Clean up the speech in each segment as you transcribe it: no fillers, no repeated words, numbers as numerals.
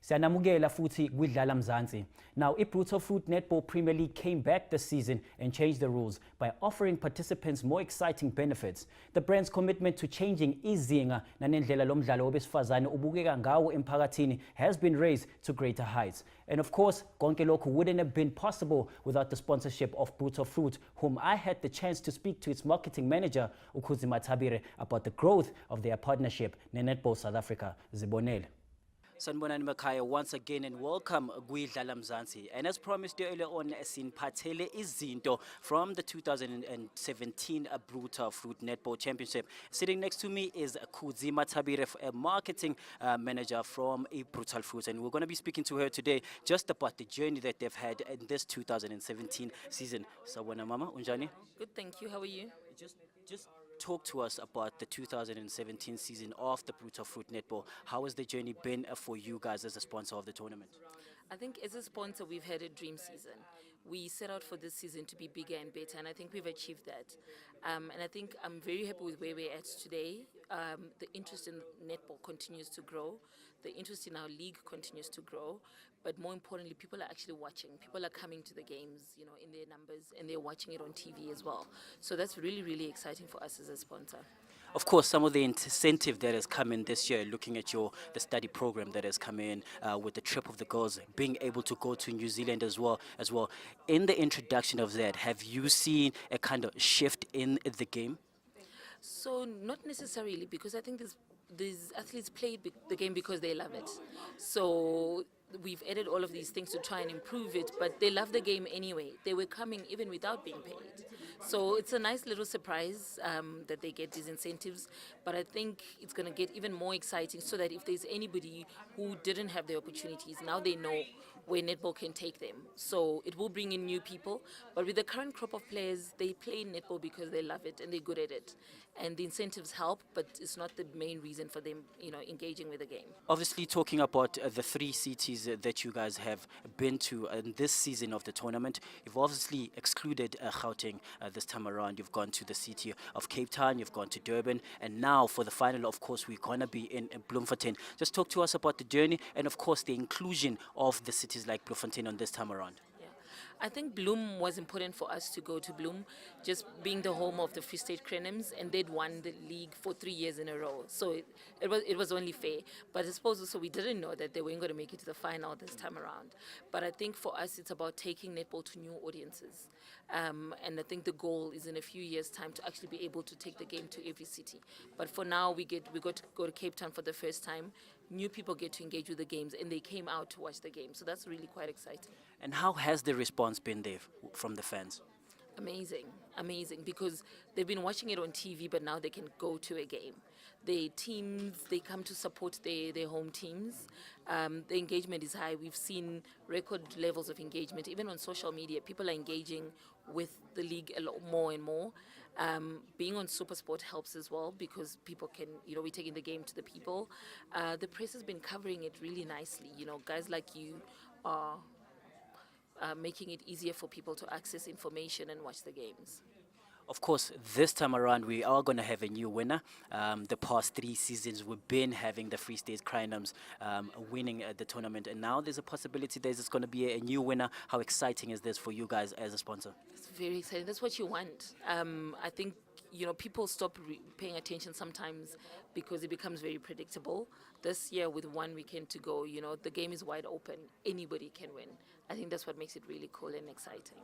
Siyanamukela futhi kwidlala Mzansi. Now, Brutal Fruit Netball Premier League came back this season and changed the rules by offering participants more exciting benefits. The brand's commitment to changing izinga nanendlela lomdlalo wabesifazane ubukeka ngawo emphakathini has been raised to greater heights. And of course, konke lokhu wouldn't have been possible without the sponsorship of Brutal Fruit, whom I had the chance to speak to its marketing manager, Khudzi, about the growth of their partnership ne Netball South Africa. Zibonele. Sanibonani Makhaya once again and welcome kwidlala Mzansi. And as promised earlier on, siniphathele izinto from the 2017 Brutal Fruit Netball Championship. Sitting next to me is Khudzi, a marketing manager from Brutal Fruit, and we're going to be speaking to her today just about the journey that they've had in this 2017 season. Sawona mama, unjani? Good, thank you. How are you? Just talk to us about the 2017 season of the Brutal Fruit Netball. How has the journey been for you guys as a sponsor of the tournament? I think as a sponsor, we've had a dream season. We set out for this season to be bigger and better, and I think we've achieved that. And I think I'm very happy with where we're at today. The interest in netball continues to grow. The interest in our league continues to grow. But more importantly, people are actually watching. People are coming to the games, you know, in their numbers, and they're watching it on TV as well. So that's really, really exciting for us as a sponsor. Of course, some of the incentive that has come in this year, looking at the study program that has come in with the trip of the girls, being able to go to New Zealand as well. In the introduction of that, have you seen a kind of shift in the game? So not necessarily, because I think these athletes play the game because they love it. So we've added all of these things to try and improve it, but they love the game anyway. They were coming even without being paid. So it's a nice little surprise that they get these incentives, but I think it's going to get even more exciting so that if there's anybody who didn't have the opportunities, now they know where netball can take them. So it will bring in new people, but with the current crop of players, they play netball because they love it and they're good at it. And the incentives help, but it's not the main reason for them, you know, engaging with the game. Obviously, talking about the three cities that you guys have been to in this season of the tournament, you've obviously excluded Gauteng this time around. You've gone to the city of Cape Town, you've gone to Durban, and now for the final, of course, we're going to be in Bloemfontein. Just talk to us about the journey and, of course, the inclusion of the cities like Bloemfontein on this time around. I think Bloem was important for us to go to Bloem, just being the home of the Free State Crenhams, and they'd won the league for 3 years in a row. So it was only fair. But I suppose also we didn't know that they weren't going to make it to the final this time around. But I think for us, it's about taking netball to new audiences. And I think the goal is in a few years' time to actually be able to take the game to every city. But for now, we got to go to Cape Town for the first time. New people get to engage with the games, and they came out to watch the game. So that's really quite exciting. And how has the response been there from the fans? Amazing, because they've been watching it on TV, but now they can go to a game. Their teams, they come to support their home teams. The engagement is high. We've seen record levels of engagement. Even on social media, people are engaging with the league a lot more and more. Being on SuperSport helps as well, because people can, you know, we're taking the game to the people. The press has been covering it really nicely. You know, guys like you are making it easier for people to access information and watch the games. Of course, this time around, we are going to have a new winner. The past 3 seasons, we've been having the Free State Crenhams winning the tournament, and now there's a possibility there's going to be a new winner. How exciting is this for you guys as a sponsor? It's very exciting. That's what you want. I think, you know, people stop paying attention sometimes because it becomes very predictable. This year, with 1 weekend to go, you know, the game is wide open. Anybody can win. I think that's what makes it really cool and exciting.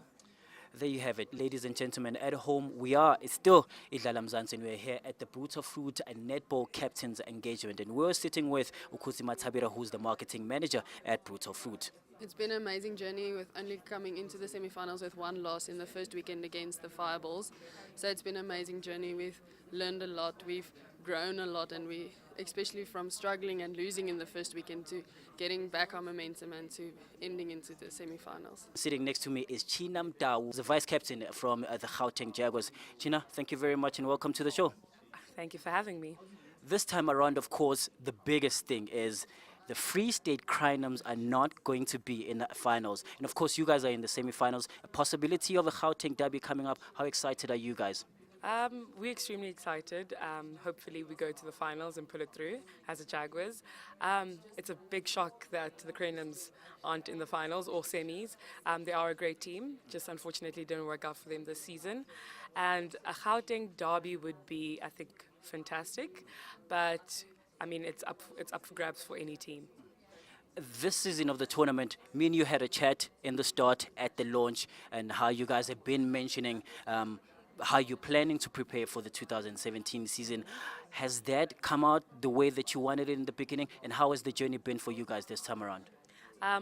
There you have it, ladies and gentlemen. At home, it's still idlala Mzansi, and we're here at the Brutal Fruit and Netball Captains Engagement, and we're sitting with Khudzi, who's the marketing manager at Brutal Fruit. It's been an amazing journey, with only coming into the semi-finals with 1 loss in the first weekend against the Fireballs. So it's been an amazing journey. We've learned a lot, we've grown a lot, and we, especially from struggling and losing in the first weekend to getting back our momentum and to ending into the semi-finals. Sitting next to me is Tshina Mdau, the vice captain from the Gauteng Jaguars. Tshina, thank you very much and welcome to the show. Thank you for having me. This time around, of course, the biggest thing is the Free State Crenhams are not going to be in the finals. And of course, you guys are in the semi-finals. A possibility of a Gauteng derby coming up. How excited are you guys? We're extremely excited. Hopefully we go to the finals and pull it through as a Jaguars. It's a big shock that the Cranems aren't in the finals or semis. They are a great team, just unfortunately didn't work out for them this season. And a Gauteng derby would be, I think, fantastic. But I mean, it's up for grabs for any team. This season of the tournament, me and you had a chat in the start at the launch and how you guys have been mentioning how you're planning to prepare for the 2017 season. Has that come out the way that you wanted it in the beginning? And how has the journey been for you guys this time around?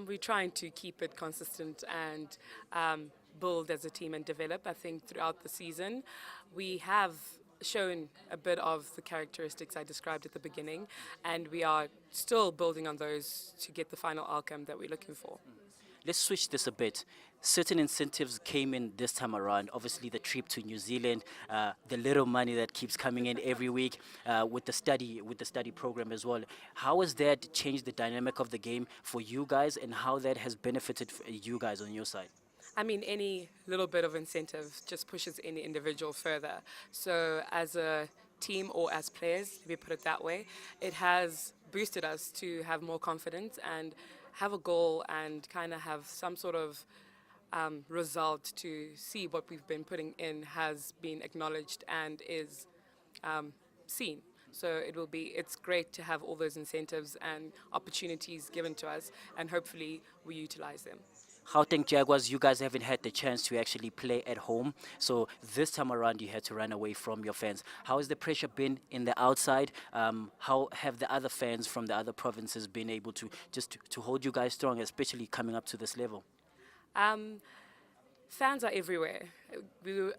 We're trying to keep it consistent and build as a team and develop. I think throughout the season, we have shown a bit of the characteristics I described at the beginning, and we are still building on those to get the final outcome that we're looking for. Let's switch this a bit. Certain incentives came in this time around. Obviously, the trip to New Zealand, the little money that keeps coming in every week, with the study program as well. How has that changed the dynamic of the game for you guys, and how that has benefited you guys on your side? I mean, any little bit of incentive just pushes any individual further. So as a team or as players, if we put it that way, it has boosted us to have more confidence and have a goal and kind of have some sort of result to see what we've been putting in has been acknowledged and is seen. So it's great to have all those incentives and opportunities given to us, and hopefully we utilize them. Gauteng Jaguars, you guys haven't had the chance to actually play at home. So this time around, you had to run away from your fans. How has the pressure been in the outside? How have the other fans from the other provinces been able to to hold you guys strong, especially coming up to this level? Fans are everywhere.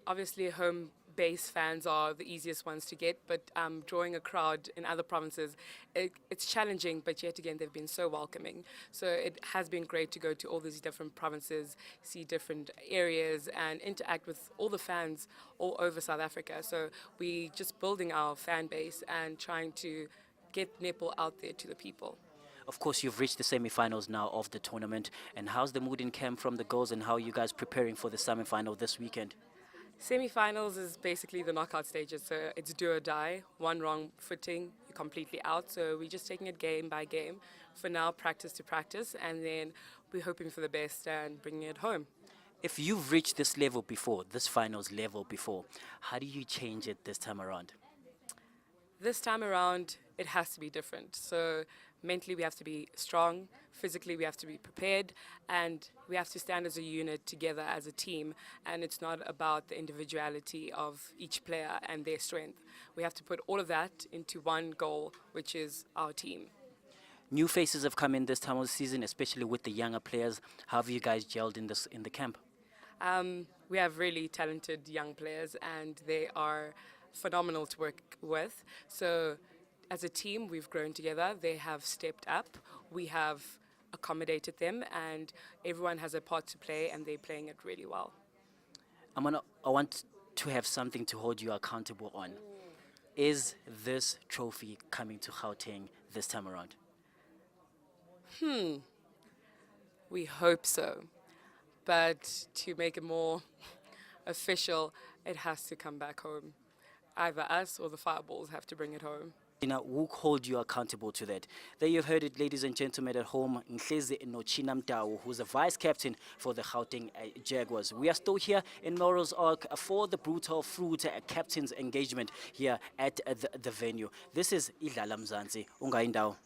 Obviously, home base fans are the easiest ones to get, but drawing a crowd in other provinces, it's challenging, but yet again, they've been so welcoming. So it has been great to go to all these different provinces, see different areas, and interact with all the fans all over South Africa. So we just building our fan base and trying to get netball out there to the people. Of course, you've reached the semi-finals now of the tournament. And how's the mood in camp from the girls, and how are you guys preparing for the semi-final this weekend? Semi-finals is basically the knockout stages, so it's do or die. One wrong footing, you're completely out. So we're just taking it game by game. For now, practice to practice, and then we're hoping for the best and bringing it home. If you've reached this level before, this finals level before, how do you change it this time around? This time around, it has to be different. So mentally, we have to be strong. Physically, we have to be prepared. And we have to stand as a unit together as a team. And it's not about the individuality of each player and their strength. We have to put all of that into one goal, which is our team. New faces have come in this time of the season, especially with the younger players. How have you guys gelled in the camp? We have really talented young players, and they are phenomenal to work with. So as a team, we've grown together. They have stepped up. We have accommodated them, and everyone has a part to play, and they're playing it really well. I want to have something to hold you accountable on. Is this trophy coming to Gauteng this time around? We hope so. But to make it more official, it has to come back home. Either us or the Fireballs have to bring it home. Who hold you accountable to that? There you've heard it, ladies and gentlemen at home. Tshina Mdau, who's a vice captain for the Gauteng Jaguars. We are still here in Melrose Arc for the Brutal Fruit captain's engagement here at the venue. This is Idlala Mzansi, Unga Mdau.